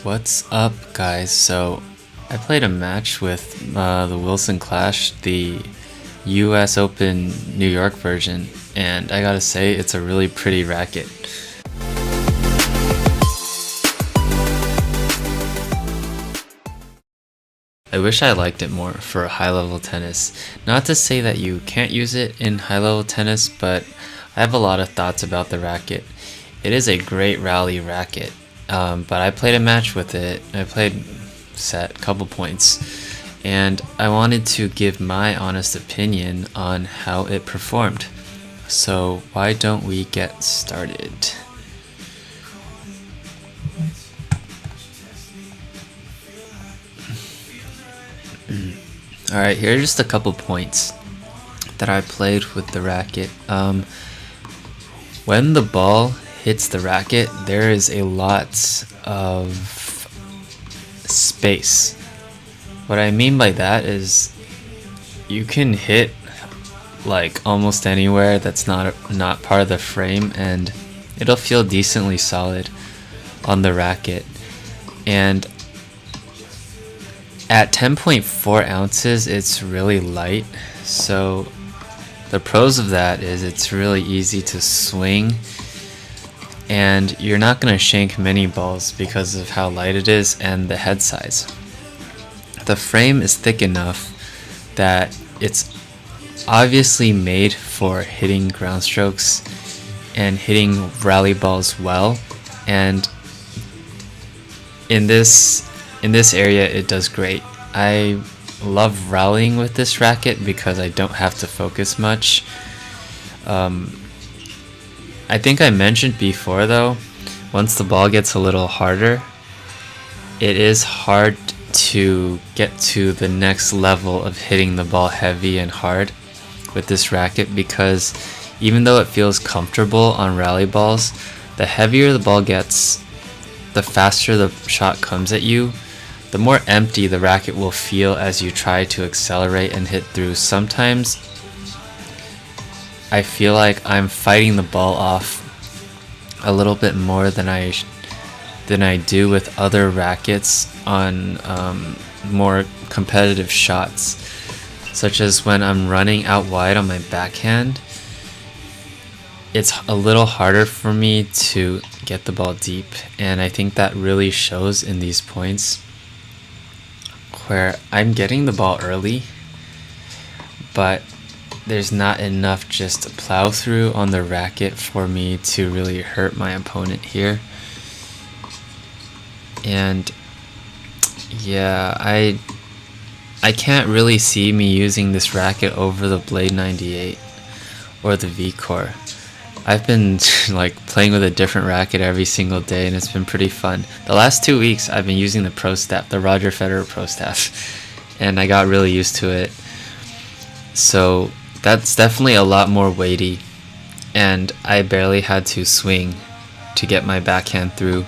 What's up, guys? So, I played a match with the Wilson Clash, the US Open New York version, and I gotta say, it's a really pretty racket. I wish I liked it more for high level tennis. Not to say that you can't use it in high level tennis, but I have a lot of thoughts about the racket. It is a great rally racket, but I played a match with it. I played set, couple points, and I wanted to give my honest opinion on how it performed. So why don't we get started? Alright, here are just a couple points that I played with the racket. When the ball hits the racket, there is a lot of space. What I mean by that is you can hit like almost anywhere that's not part of the frame, and it'll feel decently solid on the racket. And at 10.4 ounces, it's really light. So the pros of that is it's really easy to swing, and you're not going to shank many balls because of how light it is and the head size. The frame is thick enough that it's obviously made for hitting ground strokes and hitting rally balls well, and in this area it does great. I love rallying with this racket because I don't have to focus much. I think I mentioned before though, once the ball gets a little harder, it is hard to get to the next level of hitting the ball heavy and hard with this racket, because even though it feels comfortable on rally balls, the heavier the ball gets, the faster the shot comes at you, the more empty the racket will feel as you try to accelerate and hit through. Sometimes I feel like I'm fighting the ball off a little bit more than I do with other rackets on more competitive shots, such as when I'm running out wide on my backhand. It's a little harder for me to get the ball deep, and I think that really shows in these points where I'm getting the ball early, but there's not enough just to plow through on the racket for me to really hurt my opponent here. And yeah, I can't really see me using this racket over the Blade 98 or the V-Core. I've been like playing with a different racket every single day, and it's been pretty fun. The last 2 weeks I've been using the Pro Staff, the Roger Federer Pro Staff, and I got really used to it. So that's definitely a lot more weighty, and I barely had to swing to get my backhand through.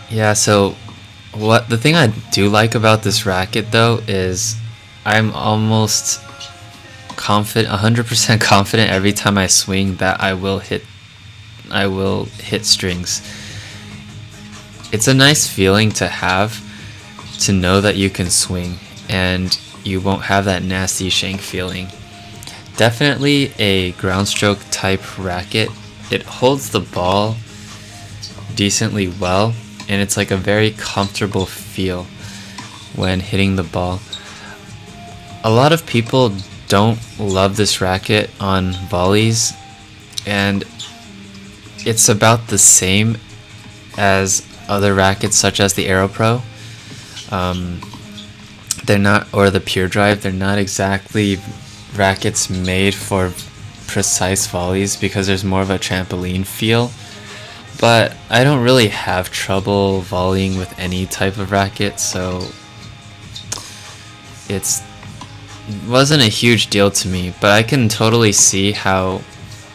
Yeah, so the thing I do like about this racket though is I'm almost 100% confident every time I swing that I will hit strings. It's a nice feeling to have, to know that you can swing and you won't have that nasty shank feeling. Definitely a ground stroke type racket. It holds the ball decently well, and it's like a very comfortable feel when hitting the ball. A lot of people don't love this racket on volleys, and it's about the same as other rackets such as the AeroPro. They're not, or the Pure Drive, they're not exactly rackets made for precise volleys because there's more of a trampoline feel. But I don't really have trouble volleying with any type of racket, so it wasn't a huge deal to me. But I can totally see how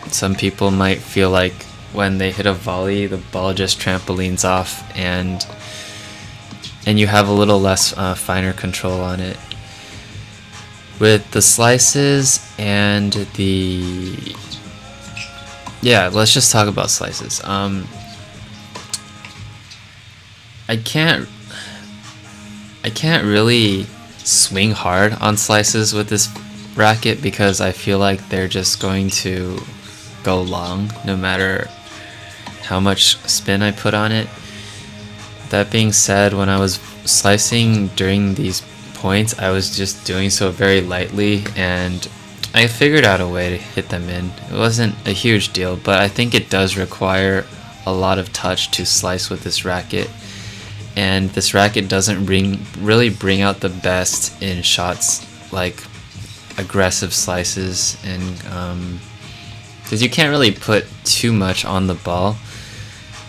some people might feel like when they hit a volley, the ball just trampolines off, and you have a little less finer control on it. With the slices and the... Yeah, let's just talk about slices. I can't really swing hard on slices with this racket because I feel like they're just going to go long no matter how much spin I put on it. That being said, when I was slicing during these points, I was just doing so very lightly, and I figured out a way to hit them in. It wasn't a huge deal, but I think it does require a lot of touch to slice with this racket, and this racket doesn't really bring out the best in shots like aggressive slices, and because you can't really put too much on the ball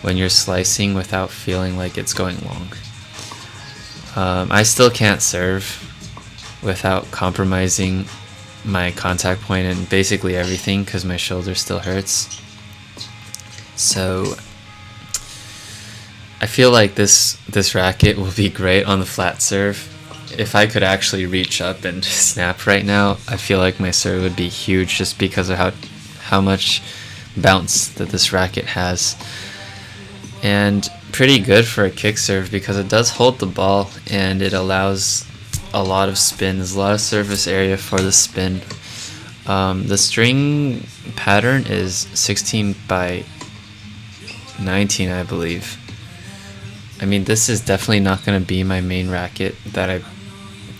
when you're slicing without feeling like it's going long. I still can't serve without compromising my contact point and basically everything because my shoulder still hurts. So I feel like this racket will be great on the flat serve. If I could actually reach up and snap right now, I feel like my serve would be huge just because of how much bounce that this racket has. And pretty good for a kick serve because it does hold the ball and it allows a lot of spin. There's a lot of surface area for the spin. The string pattern is 16 by 19, I believe. I mean, this is definitely not going to be my main racket that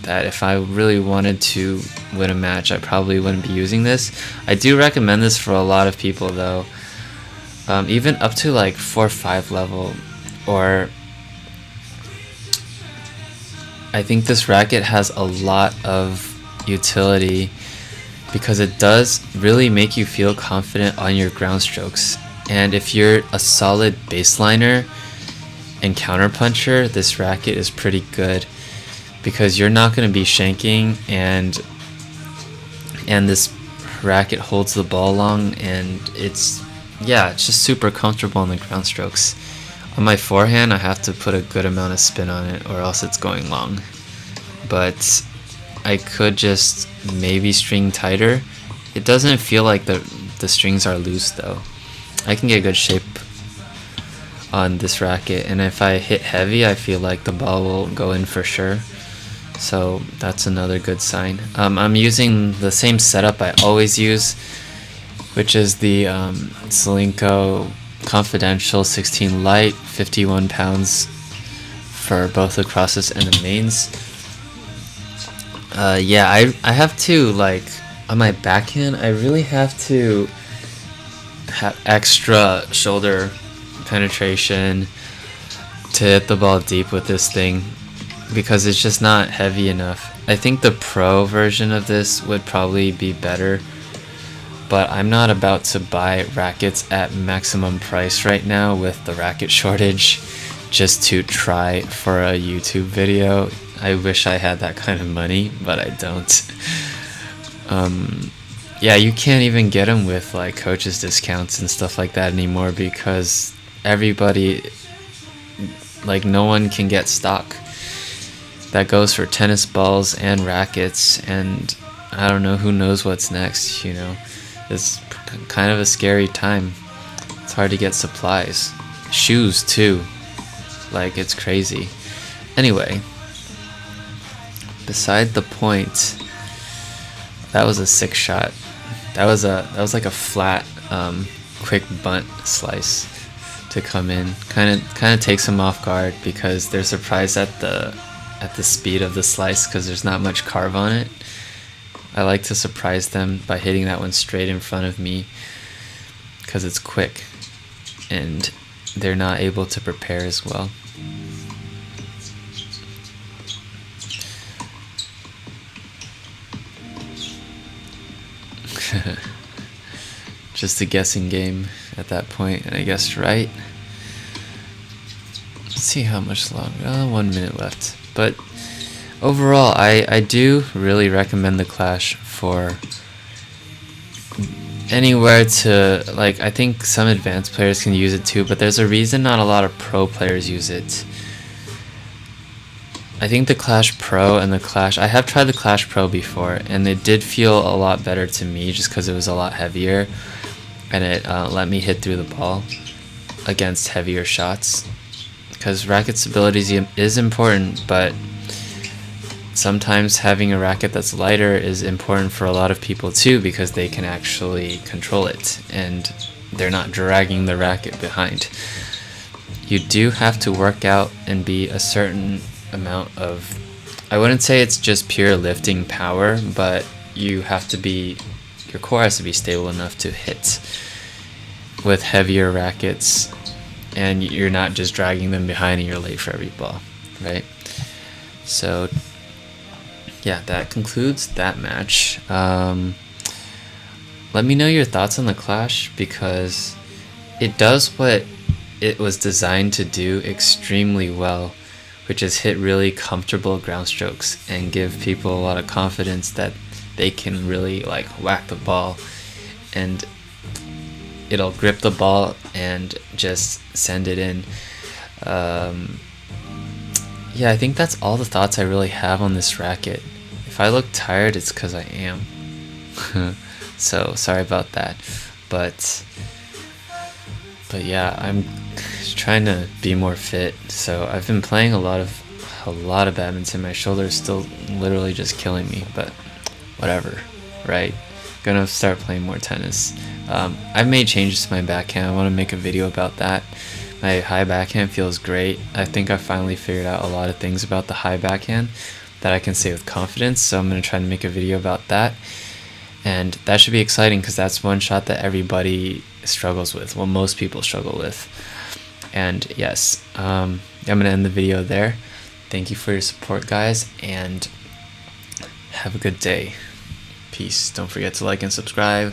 if I really wanted to win a match, I probably wouldn't be using this. I do recommend this for a lot of people though. Even up to like 4 or 5 level, or I think this racket has a lot of utility because it does really make you feel confident on your ground strokes. And if you're a solid baseliner and counterpuncher, this racket is pretty good because you're not going to be shanking, and this racket holds the ball long, and it's just super comfortable on the ground strokes. On my forehand, I have to put a good amount of spin on it or else it's going long. But I could just maybe string tighter. It doesn't feel like the strings are loose though. I can get good shape on this racket, and if I hit heavy, I feel like the ball will go in for sure. So that's another good sign. I'm using the same setup I always use, which is the Solinco Confidential 16 Light, 51 pounds for both the crosses and the mains. I have to, like, on my backhand, I really have to have extra shoulder penetration to hit the ball deep with this thing because it's just not heavy enough. I think the pro version of this would probably be better, but I'm not about to buy rackets at maximum price right now with the racket shortage just to try for a YouTube video. I wish I had that kind of money, but I don't. You can't even get them with like coaches discounts and stuff like that anymore because everybody, like, no one can get stock. That goes for tennis balls and rackets, and I don't know, who knows what's next, you know. It's kind of a scary time. It's hard to get supplies. Shoes too. Like, it's crazy. Anyway, beside the point, that was a sick shot. That was like a flat, quick bunt slice to come in. Kind of takes them off guard because they're surprised at the speed of the slice because there's not much carve on it. I like to surprise them by hitting that one straight in front of me because it's quick and they're not able to prepare as well. Just a guessing game at that point, and I guessed right. Let's see how much longer. 1 minute left. But overall, I do really recommend the Clash for anywhere to, like, I think some advanced players can use it too, but there's a reason not a lot of pro players use it. I think the Clash Pro and the Clash, I have tried the Clash Pro before, and it did feel a lot better to me just because it was a lot heavier, and it let me hit through the ball against heavier shots. because racket stability is important, but sometimes having a racket that's lighter is important for a lot of people too, because they can actually control it and they're not dragging the racket behind. You do have to work out and be a certain amount of, I wouldn't say it's just pure lifting power, but you have to be, your core has to be stable enough to hit with heavier rackets, and you're not just dragging them behind and you're late for every ball, right? So yeah, that concludes that match. Let me know your thoughts on the Clash, because it does what it was designed to do extremely well, which is hit really comfortable ground strokes and give people a lot of confidence that they can really like whack the ball and it'll grip the ball and just send it in. Yeah, I think that's all the thoughts I really have on this racket. If I look tired, it's because I am. So sorry about that. But yeah, I'm trying to be more fit. So I've been playing a lot of badminton. My shoulder is still literally just killing me, but whatever, right? Gonna start playing more tennis. I've made changes to my backhand. I want to make a video about that. My high backhand feels great. I think I finally figured out a lot of things about the high backhand that I can say with confidence, so I'm going to try to make a video about that. And that should be exciting, because that's one shot that everybody struggles with, well, most people struggle with. And yes, I'm going to end the video there. Thank you for your support, guys, and have a good day. Peace. Don't forget to like and subscribe.